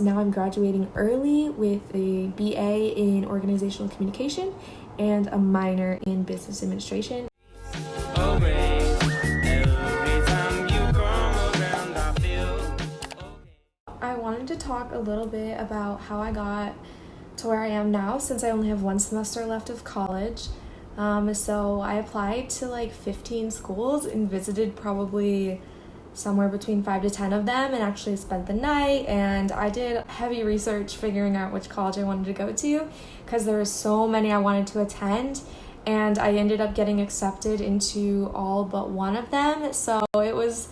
Now I'm graduating early with a BA in organizational communication and a minor in business administration. I wanted to talk a little bit about how I got to where I am now, since I only have one semester left of college. So I applied to like 15 schools and visited probably somewhere between 5 to 10 of them, and actually spent the night, and I did heavy research figuring out which college I wanted to go to, because there were so many I wanted to attend, and I ended up getting accepted into all but one of them. So it was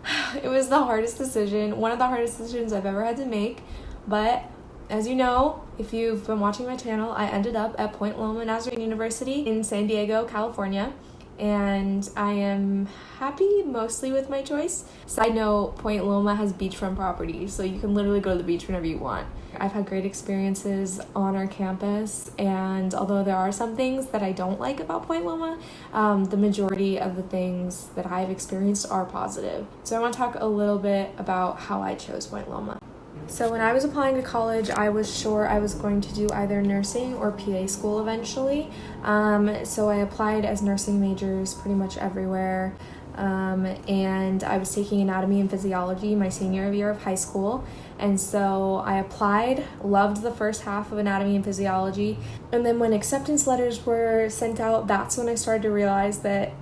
the hardest decision, one of the hardest decisions I've ever had to make. But as you know, if you've been watching my channel, I ended up at Point Loma Nazarene University in San Diego, California, and I am happy mostly with my choice. Side note, Point Loma has beachfront property, so you can literally go to the beach whenever you want. I've had great experiences on our campus, and although there are some things that I don't like about Point Loma, the majority of the things that I've experienced are positive. So I want to talk a little bit about how I chose Point Loma. So when I was applying to college, I was sure I was going to do either nursing or PA school eventually. So I applied as nursing majors pretty much everywhere. And I was taking anatomy and physiology my senior year of high school. And so I applied, loved the first half of anatomy and physiology. And then when acceptance letters were sent out, that's when I started to realize that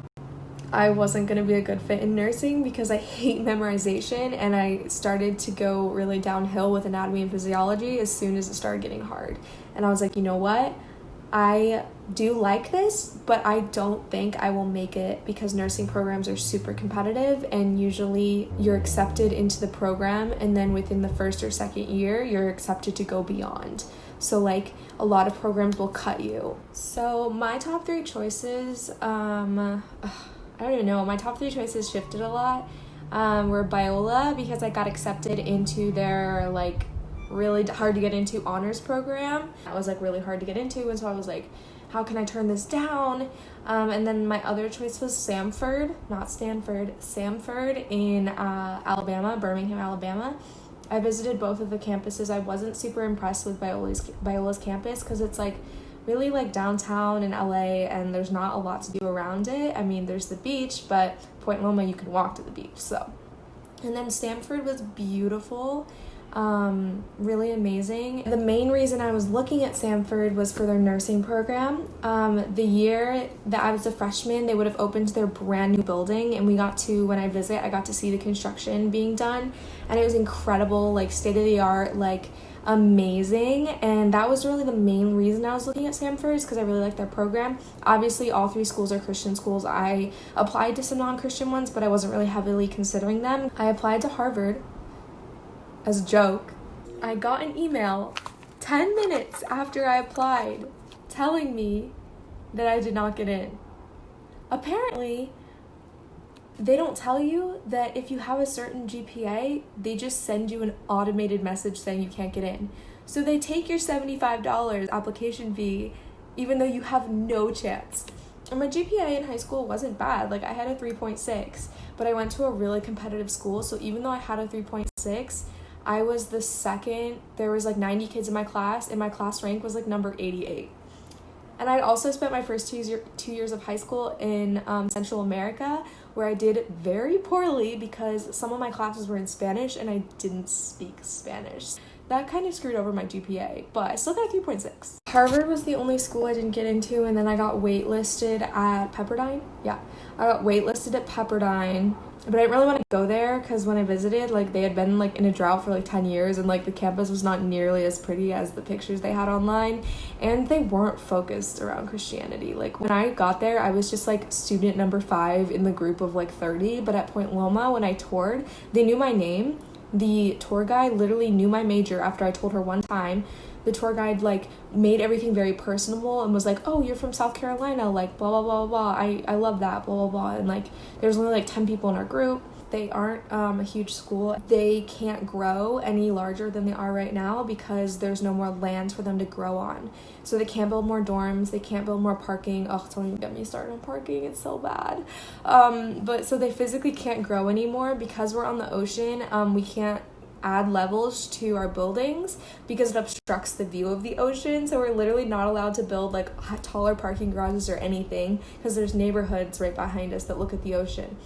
I wasn't going to be a good fit in nursing, because I hate memorization, and I started to go really downhill with anatomy and physiology as soon as it started getting hard. And I was like, you know what? I do like this, but I don't think I will make it, because nursing programs are super competitive, and usually you're accepted into the program, and then within the first or second year, you're accepted to go beyond. So like a lot of programs will cut you. So my top three choices, I don't even know, my top three choices shifted a lot. Were Biola, because I got accepted into their like really hard to get into honors program. That was like really hard to get into, and so I was like, how can I turn this down? And then my other choice was Samford, not Stanford, Samford in Alabama, Birmingham, Alabama. I visited both of the campuses. I wasn't super impressed with Biola's campus, because it's like really like downtown in LA, and there's not a lot to do around it. I mean, there's the beach, but Point Loma, you can walk to the beach. So, and then Stanford was beautiful, really amazing. The main reason I was looking at Stanford was for their nursing program. The year that I was a freshman, they would have opened their brand new building, and when I visit, I got to see the construction being done, and it was incredible, like state of the art, like amazing. And that was really the main reason I was looking at Stanford, is because I really like their program. Obviously all three schools are Christian schools. I applied to some non-Christian ones, but I wasn't really heavily considering them. I applied to Harvard as a joke. I got an email 10 minutes after I applied telling me that I did not get in. Apparently they don't tell you that if you have a certain GPA, they just send you an automated message saying you can't get in. So they take your $75 application fee, even though you have no chance. And my GPA in high school wasn't bad. Like I had a 3.6, but I went to a really competitive school. So even though I had a 3.6, I was the second. There was like 90 kids in my class, and my class rank was like number 88. And I'd also spent my first 2 years of high school in Central America, where I did very poorly because some of my classes were in Spanish and I didn't speak Spanish. That kind of screwed over my GPA, but I still got a 3.6. Harvard was the only school I didn't get into, and then I got waitlisted at Pepperdine. Yeah, I got waitlisted at Pepperdine, but I didn't really want to go there because when I visited, like they had been like in a drought for like 10 years, and like the campus was not nearly as pretty as the pictures they had online, and they weren't focused around Christianity. Like when I got there, I was just like student number 5 in the group of like 30, but at Point Loma, when I toured, they knew my name. The tour guide literally knew my major after I told her one time. The tour guide like made everything very personable and was like, oh, you're from South Carolina, like blah blah blah blah, I love that, blah blah blah. And like there's only like 10 people in our group. They aren't a huge school. They can't grow any larger than they are right now because there's no more land for them to grow on. So they can't build more dorms, they can't build more parking. Oh, don't even get me started on parking, it's so bad. But so they physically can't grow anymore because we're on the ocean. We can't add levels to our buildings because it obstructs the view of the ocean. So we're literally not allowed to build like taller parking garages or anything because there's neighborhoods right behind us that look at the ocean.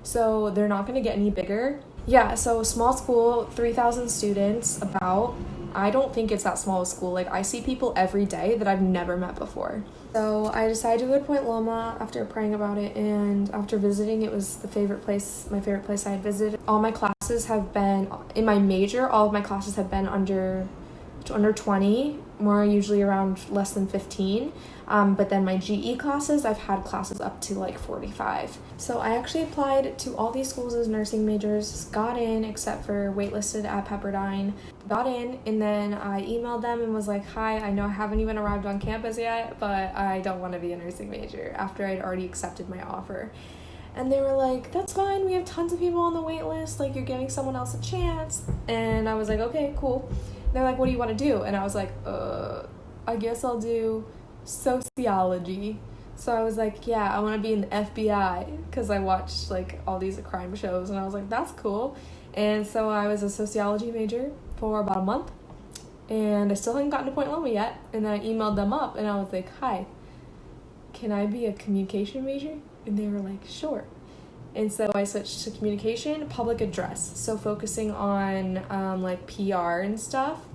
So they're not going to get any bigger. Yeah, so small school, 3,000 students about. I don't think it's that small a school. Like, I see people every day that I've never met before. So I decided to go to Point Loma after praying about it, and after visiting, it was my favorite place I had visited. All my classes have been, in my major, all of my classes have been under 20, more usually around less than 15. But then my GE classes, I've had classes up to like 45. So I actually applied to all these schools as nursing majors, got in except for waitlisted at Pepperdine, got in, and then I emailed them and was like, hi, I know I haven't even arrived on campus yet, but I don't want to be a nursing major, after I'd already accepted my offer. And they were like, that's fine, we have tons of people on the wait list, like, you're giving someone else a chance. And I was like, okay, cool. And they're like, what do you want to do? And I was like, I guess I'll do sociology. So I was like, yeah, I want to be in the FBI, because I watched like all these crime shows, and I was like, that's cool. And so I was a sociology major for about a month, and I still hadn't gotten to Point Loma yet. And then I emailed them up and I was like, hi, can I be a communication major? And they were like, sure. And so I switched to communication, public address, so focusing on like PR and stuff.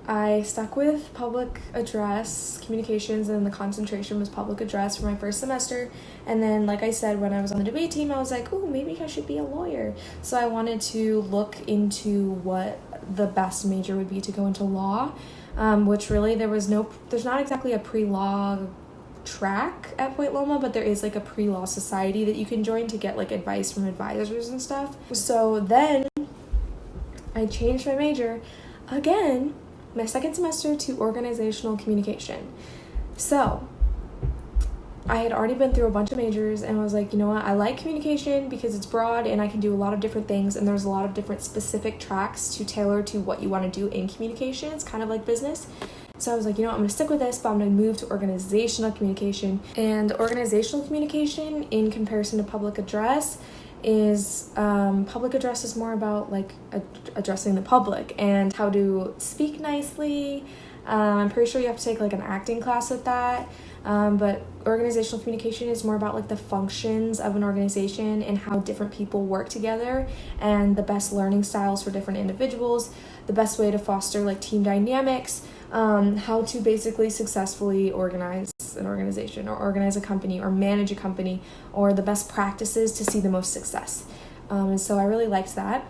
I stuck with public address, communications, and the concentration was public address for my first semester. And then, like I said, when I was on the debate team, I was like, oh, maybe I should be a lawyer. So I wanted to look into what the best major would be to go into law, which really there's not exactly a pre-law track at Point Loma, but there is like a pre-law society that you can join to get like advice from advisors and stuff. So then I changed my major again, my second semester, to organizational communication. So I had already been through a bunch of majors, and I was like, you know what, I like communication because it's broad and I can do a lot of different things, and there's a lot of different specific tracks to tailor to what you want to do in communication. It's kind of like business. So I was like, you know what, I'm going to stick with this, but I'm going to move to organizational communication. And organizational communication, in comparison to public address, is public address is more about like addressing the public and how to speak nicely. I'm pretty sure you have to take like an acting class with that. But organizational communication is more about like the functions of an organization and how different people work together, and the best learning styles for different individuals, the best way to foster like team dynamics, how to basically successfully organize an organization or organize a company or manage a company, or the best practices to see the most success. And so I really liked that.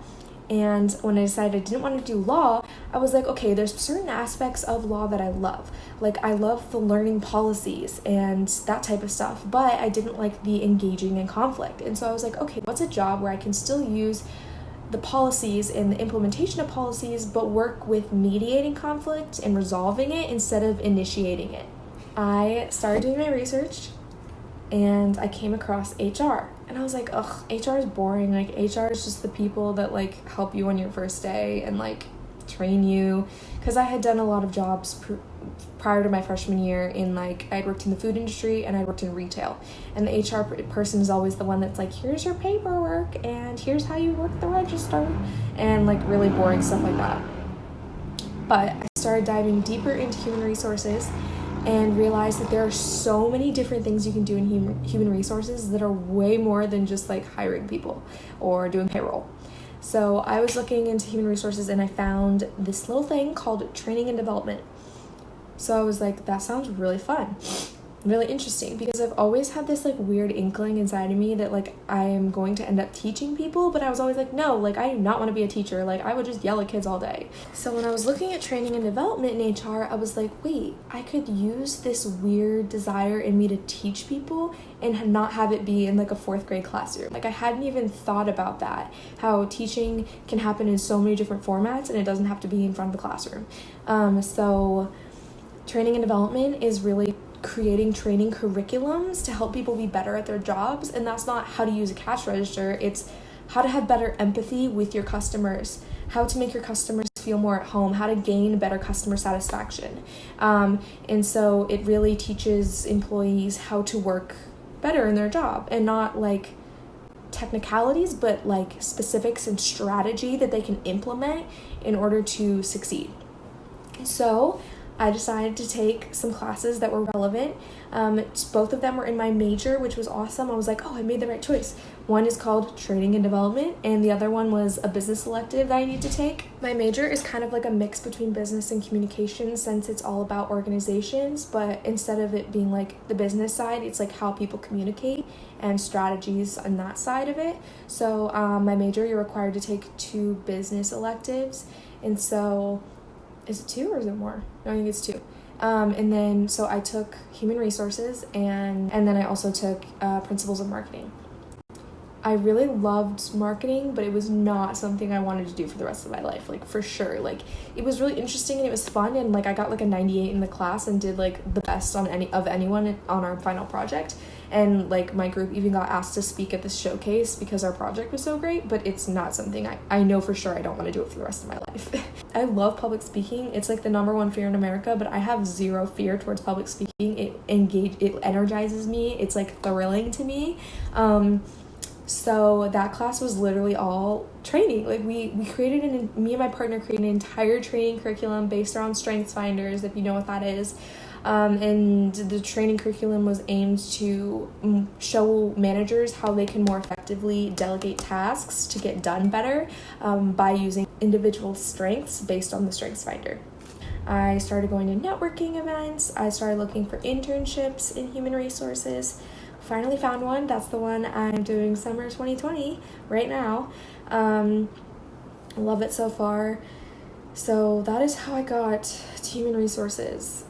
And when I decided I didn't want to do law, I was like, okay, there's certain aspects of law that I love. Like, I love the learning policies and that type of stuff, but I didn't like the engaging in conflict. And so I was like, okay, what's a job where I can still use the policies and the implementation of policies, but work with mediating conflict and resolving it instead of initiating it? I started doing my research, and I came across HR, and I was like, ugh, HR is boring. Like, HR is just the people that like help you on your first day and like train you, because I had done a lot of jobs prior to my freshman year in like, I'd worked in the food industry and I worked in retail, and the HR person is always the one that's like, here's your paperwork and here's how you work the register, and like really boring stuff like that. But I started diving deeper into human resources and realized that there are so many different things you can do in human resources that are way more than just like hiring people or doing payroll. So I was looking into human resources, and I found this little thing called training and development. So I was like, that sounds really fun, really interesting, because I've always had this like weird inkling inside of me that like I am going to end up teaching people, but I was always like, no, like I do not want to be a teacher. Like, I would just yell at kids all day. So when I was looking at training and development in HR, I was like, wait, I could use this weird desire in me to teach people and not have it be in like a 4th grade classroom. Like, I hadn't even thought about that, how teaching can happen in so many different formats and it doesn't have to be in front of the classroom. So training and development is really creating training curriculums to help people be better at their jobs. And that's not how to use a cash register. It's how to have better empathy with your customers, how to make your customers feel more at home, how to gain better customer satisfaction. And so it really teaches employees how to work better in their job and not like technicalities, but like specifics and strategy that they can implement in order to succeed. So I decided to take some classes that were relevant. Both of them were in my major, which was awesome. I was like, oh, I made the right choice. One is called Training and Development, and the other one was a business elective that I need to take. My major is kind of like a mix between business and communications, since it's all about organizations, but instead of it being like the business side, it's like how people communicate and strategies on that side of it. So my major, you're required to take 2 business electives, and so is it 2 or is it more? No, I think it's 2. And then so I took human resources, and then I also took principles of marketing. I really loved marketing, but it was not something I wanted to do for the rest of my life, like for sure. Like it was really interesting and it was fun, and like I got like a 98 in the class and did like the best on anyone on our final project. And like my group even got asked to speak at this showcase because our project was so great, but it's not something I know for sure I don't want to do it for the rest of my life. I love public speaking. It's like the #1 fear in America, but I have zero fear towards public speaking. It energizes me. It's like thrilling to me. So that class was literally all training. Like me and my partner created an entire training curriculum based around strengths finders, if you know what that is. And the training curriculum was aimed to show managers how they can more effectively delegate tasks to get done better by using individual strengths based on the strengths finder. I started going to networking events. I started looking for internships in human resources. Finally found one. That's the one I'm doing summer 2020 right now. Love it so far. So that is how I got to human resources.